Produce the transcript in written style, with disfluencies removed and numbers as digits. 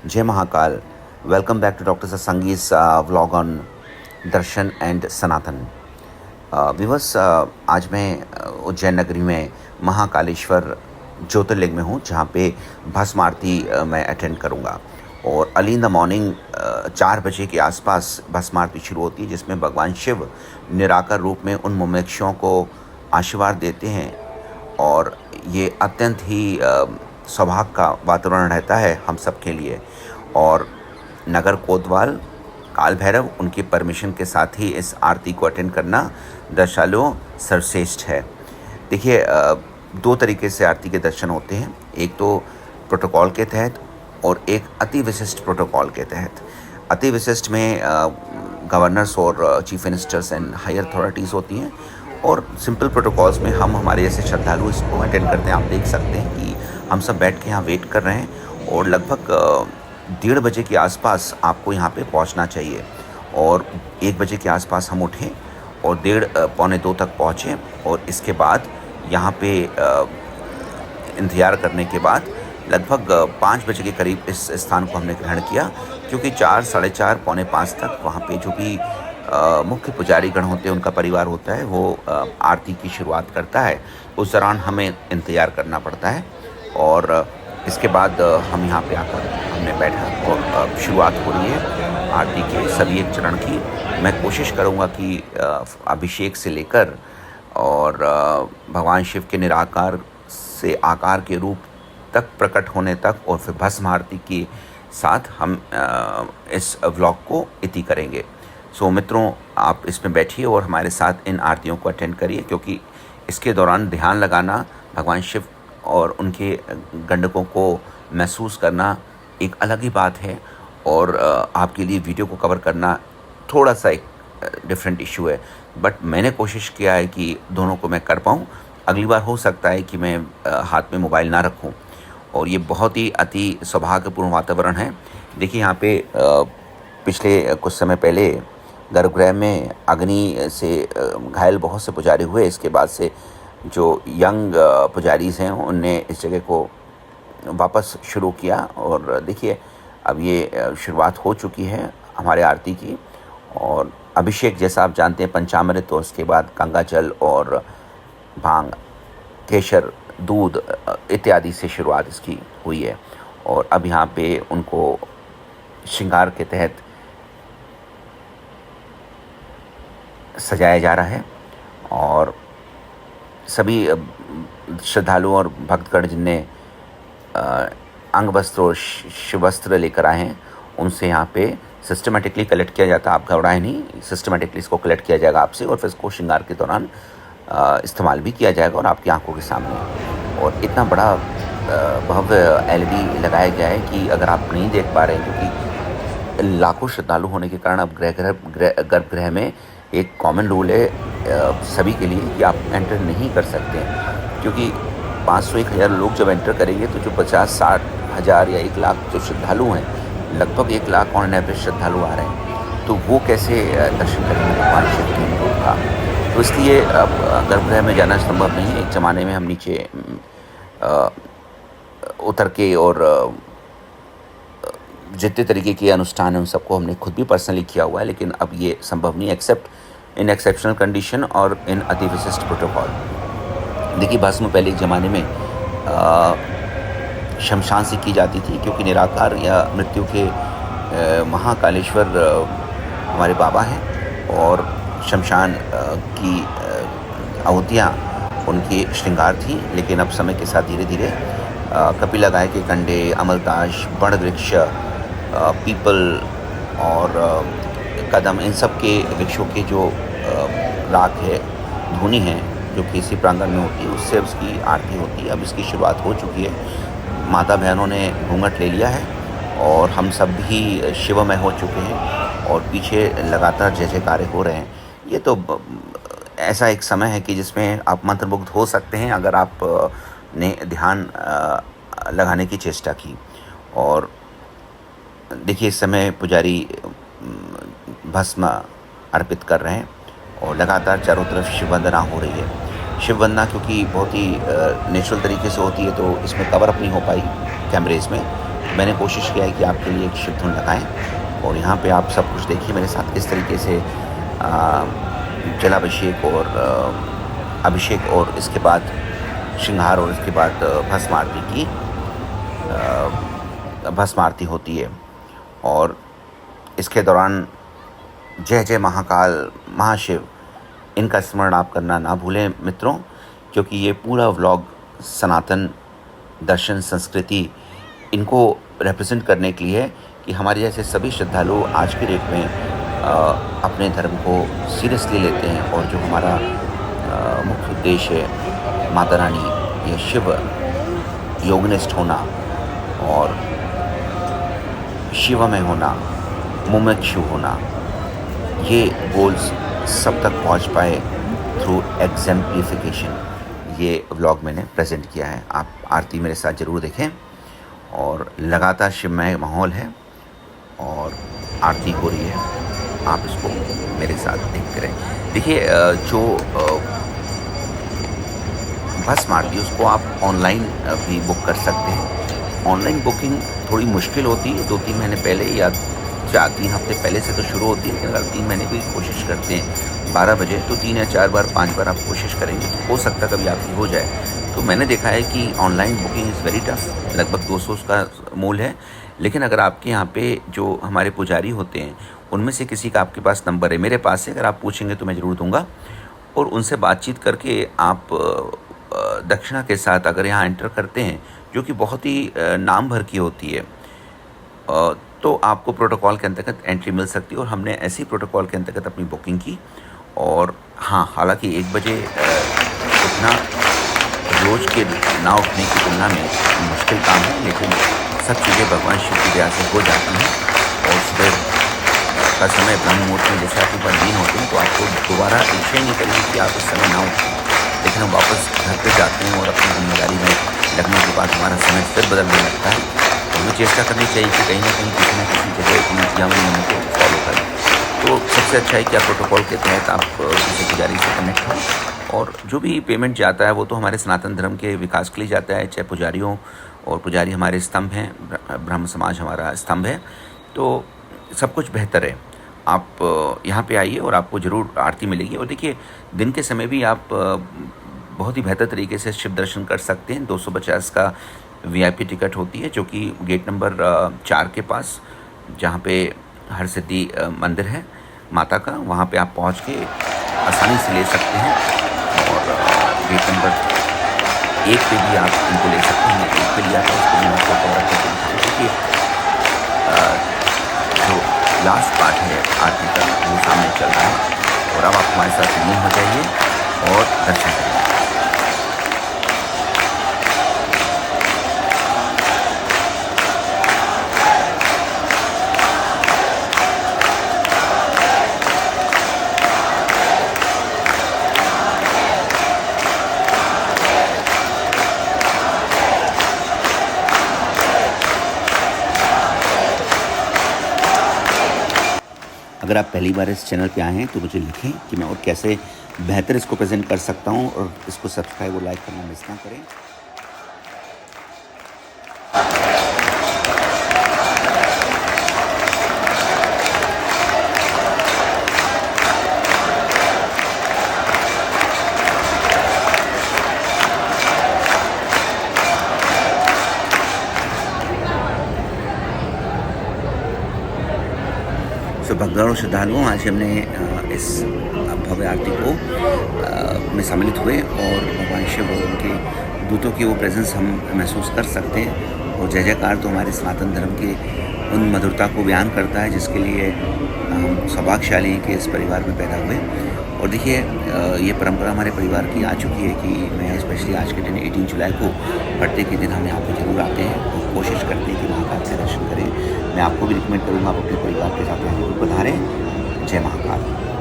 जय Mahakal. Welcome back to doctor सत्संगी's vlog on darshan and Sanatan. Viewers, आज मैं उज्जैन नगरी में महाकालेश्वर ज्योतिर्लिंग में हूँ, जहाँ पे भस्म आरती मैं अटेंड करूँगा। और अर्ली इन द मॉर्निंग 4 बजे के आसपास भस्म आरती शुरू होती है, जिसमें भगवान शिव निराकार रूप में उन मुमुक्षुओं को आशीर्वाद देते हैं। और ये अत्यंत ही सौभाग्य का वातावरण रहता है हम सब के लिए। और नगर कोतवाल काल भैरव उनकी परमिशन के साथ ही इस आरती को अटेंड करना दर्शनालुओं सर्वश्रेष्ठ है। देखिए, 2 तरीके से आरती के दर्शन होते हैं, एक तो प्रोटोकॉल के तहत और एक अति विशिष्ट प्रोटोकॉल के तहत। अति विशिष्ट में गवर्नर्स और chief ministers and higher authorities होती हैं, और सिंपल प्रोटोकॉल्स में हम हमारे जैसे श्रद्धालु इसको अटेंड करते हैं। आप देख सकते हैं कि हम सब बैठ के यहाँ वेट कर रहे हैं, और लगभग 1:30 बजे के आसपास आपको यहाँ पे पहुँचना चाहिए। और 1 बजे के आसपास हम उठें और 1:30 पौने 2 तक पहुँचें, और इसके बाद यहाँ पे इंतज़ार करने के बाद लगभग 5 बजे के करीब इस स्थान को हमने ग्रहण किया, क्योंकि 4, साढ़े 4, पौने 5 तक वहाँ पे जो भी मुख्य पुजारी गण होते हैं, उनका परिवार होता है, वो आरती की शुरुआत करता है। उस दौरान हमें इंतज़ार करना पड़ता है, और इसके बाद हम यहाँ पे आकर हमने बैठा और शुरुआत हो रही है आरती के सभी एक चरण की। मैं कोशिश करूँगा कि अभिषेक से लेकर और भगवान शिव के निराकार से आकार के रूप तक प्रकट होने तक, और फिर भस्म आरती के साथ हम इस व्लॉग को इति करेंगे। सो मित्रों, आप इसमें बैठिए और हमारे साथ इन आरतियों को अटेंड करिए, क्योंकि इसके दौरान ध्यान लगाना, भगवान शिव और उनके गंडकों को महसूस करना एक अलग ही बात है। और आपके लिए वीडियो को कवर करना थोड़ा सा एक डिफरेंट इशू है, बट मैंने कोशिश किया है कि दोनों को मैं कर पाऊँ। अगली बार हो सकता है कि मैं हाथ में मोबाइल ना रखूँ। और ये बहुत ही अति सौभाग्यपूर्ण वातावरण है। देखिए, यहाँ पे पिछले कुछ समय पहले गर्भगृह में अग्नि से घायल बहुत से पुजारी हुए। इसके बाद से जो यंग पुजारीज़ हैं, उनने इस जगह को वापस शुरू किया। और देखिए, अब ये शुरुआत हो चुकी है हमारे आरती की। और अभिषेक, जैसा आप जानते हैं, पंचामृत, और उसके बाद गंगा जल और भांग, केशर, दूध इत्यादि से शुरुआत इसकी हुई है। और अब यहाँ पे उनको श्रृंगार के तहत सजाया जा रहा है। और सभी श्रद्धालु और भक्तगण जिनने अंग वस्त्र और शिव वस्त्र लेकर आए हैं, उनसे यहाँ पे सिस्टमेटिकली कलेक्ट किया जाता है। आप घबराएं नहीं, सिस्टमेटिकली इसको कलेक्ट किया जाएगा आपसे, और फिर इसको श्रृंगार के दौरान इस्तेमाल भी किया जाएगा, और आपकी आंखों के सामने। और इतना बड़ा भव्य LED लगाया गया है कि अगर आप नहीं देख पा रहे हैं, क्योंकि लाखों श्रद्धालु होने के कारण अब गर्भगृह में एक कॉमन रूल है सभी के लिए कि आप एंटर नहीं कर सकते हैं। क्योंकि 500-1000 लोग जब एंटर करेंगे, तो जो 50-60 हज़ार या 1 लाख जो श्रद्धालु हैं, लगभग 1 लाख ऑन एवरेज श्रद्धालु आ रहे हैं, तो वो कैसे दर्शन करेंगे भगवान शिव के रूप का। तो इसलिए अब गर्भगृह में जाना संभव नहीं है। एक ज़माने में हम नीचे उतर के और जितने तरीके के अनुष्ठान हैं उन सबको हमने खुद भी पर्सनली किया हुआ है, लेकिन अब ये संभव नहीं, एक्सेप्ट इन एक्सेप्शनल कंडीशन और इन अति विशिष्ट प्रोटोकॉल। देखिए, भस्म पहले एक ज़माने में शमशान से की जाती थी, क्योंकि निराकार या मृत्यु के महाकालेश्वर हमारे बाबा हैं, और शमशान की आहुतियाँ उनकी श्रृंगार थी। लेकिन अब समय के साथ धीरे धीरे कपिला गाय के कंडे, अमलताश, बड़ वृक्ष, पीपल और कदम, इन सब के वृक्षों के जो राख है, धुनी है, जो कि इसी प्रांगण में होती है, उससे उसकी आरती होती है। अब इसकी शुरुआत हो चुकी है। माता बहनों ने घूंघट ले लिया है, और हम सब भी शिवमय हो चुके हैं, और पीछे लगातार जय जयकारे हो रहे हैं। ये तो ऐसा एक समय है कि जिसमें आप मंत्रमुग्ध हो सकते हैं, अगर आप ने ध्यान लगाने की चेष्टा की। और देखिए, इस समय पुजारी भस्म अर्पित कर रहे हैं, और लगातार चारों तरफ शिव वंदना हो रही है। शिव वंदना क्योंकि बहुत ही नेचुरल तरीके से होती है, तो इसमें कवर अप नहीं हो पाई कैमरेज में, मैंने कोशिश किया है कि आपके लिए एक शिव धुन लगाएँ और यहाँ पे आप सब कुछ देखिए मेरे साथ किस तरीके से जलाभिषेक और अभिषेक और इसके बाद श्रृंगार और इसके बाद भस्म आरती होती है। और इसके दौरान जय जय महाकाल महाशिव इनका स्मरण आप करना ना भूलें मित्रों, क्योंकि ये पूरा व्लॉग सनातन दर्शन संस्कृति इनको रिप्रेजेंट करने के लिए है कि हमारे जैसे सभी श्रद्धालु आज की डेट में अपने धर्म को सीरियसली लेते हैं और जो हमारा मुख्य उद्देश्य है माता रानी या शिव योगनिष्ठ होना और शिवमय होना, मुमुक्षु होना, ये गोल्स सब तक पहुंच पाए थ्रू एग्जेम्प्लिफिकेशन। ये व्लॉग मैंने प्रेजेंट किया है। आप आरती मेरे साथ ज़रूर देखें और लगातार शिवमय माहौल है और आरती हो रही है, आप इसको मेरे साथ देखते रहें। देखिए जो भस्म आरती उसको आप ऑनलाइन भी बुक कर सकते हैं। ऑनलाइन बुकिंग थोड़ी मुश्किल होती है, 2-3 महीने पहले या 4-3 हफ्ते पहले से तो शुरू होती है, लेकिन अगर 3 महीने की कोशिश करते हैं 12 बजे तो 3 या 4 बार 5 बार आप कोशिश करेंगे तो हो सकता है कभी आपकी हो जाए। तो मैंने देखा है कि online booking is very tough, लगभग 200 उसका मूल है। लेकिन अगर आपके यहाँ पे जो हमारे पुजारी होते हैं उनमें से किसी का आपके पास नंबर है, मेरे पास है, अगर आप पूछेंगे तो मैं ज़रूर दूँगा और उनसे बातचीत करके आप दक्षिणा के साथ अगर यहाँ एंटर करते हैं जो कि बहुत ही नाम भर की होती है तो आपको प्रोटोकॉल के अंतर्गत एंट्री मिल सकती है और हमने ऐसी प्रोटोकॉल के अंतर्गत अपनी बुकिंग की। और हाँ, हालांकि 1 बजे उठना रोज़ के ना उठने की तुलना में मुश्किल काम है, लेकिन सब चीज़ें भगवान शिव की दया से हो जाती हैं। और सुबह का समय ब्रह्म मुहूर्त में जैसे आपके ऊपर लीन होते हैं तो आपको दोबारा इच्छा ही नहीं करेगी कि आप इस समय ना उठें, लेकिन हम वापस घर पे जाते हैं और अपनी जिम्मेदारी में लगने के बाद हमारा समय फिर बदलने लगता है। तो हमें चेष्टा करनी चाहिए कि कहीं ना किसी जगह इन नियमों को फॉलो करें। तो सबसे अच्छा है कि आप प्रोटोकॉल के तहत आप किसी पुजारी से कनेक्ट हों और जो भी पेमेंट जाता है वो तो हमारे सनातन धर्म के विकास के लिए जाता है, चाहे पुजारियों और पुजारी हमारे स्तंभ हैं, ब्रह्म समाज हमारा स्तंभ है, तो सब कुछ बेहतर है। आप यहाँ पे आइए और आपको ज़रूर आरती मिलेगी। और देखिए दिन के समय भी आप बहुत ही बेहतर तरीके से शिव दर्शन कर सकते हैं। 250 का वीआईपी टिकट होती है जो कि गेट नंबर 4 के पास, जहाँ पे हरसिद्धि मंदिर है माता का, वहाँ पे आप पहुँच के आसानी से ले सकते हैं। और गेट नंबर 1 पे भी आप इनको ले सकते हैं। 1 पे लिया था उसको भी आपको कवर करके देखिए जो लास्ट पार्ट है आरती का वो सामने चल रहा है। और अब आप हमारे साथ लीन हो जाइए और दर्शन करिए। अगर आप पहली बार इस चैनल पे आए हैं तो मुझे लिखें कि मैं और कैसे बेहतर इसको प्रेजेंट कर सकता हूँ, और इसको सब्सक्राइब और लाइक करना मिस ना करें। तो भक्तगणों श्रद्धालुओं, आज हमने इस भव्य आरती को में सम्मिलित हुए और भगवान शिव और उनके दूतों की वो प्रेजेंस हम महसूस कर सकते हैं। और जय जयकार तो हमारे सनातन धर्म के उन मधुरता को बयान करता है जिसके लिए हम सौभाग्यशाली हैं कि इस परिवार में पैदा हुए। और देखिए ये परंपरा हमारे परिवार की आ चुकी है कि मैं स्पेशली आज के दिन 18 जुलाई को बर्थडे के दिन हम यहाँ पे जरूर आते हैं और कोशिश करते हैं कि महाकाल से दर्शन करें। मैं आपको भी रिकमेंड करूँगा आप अपने परिवार के साथ यहाँ जरूर पधारें। जय महाकाल।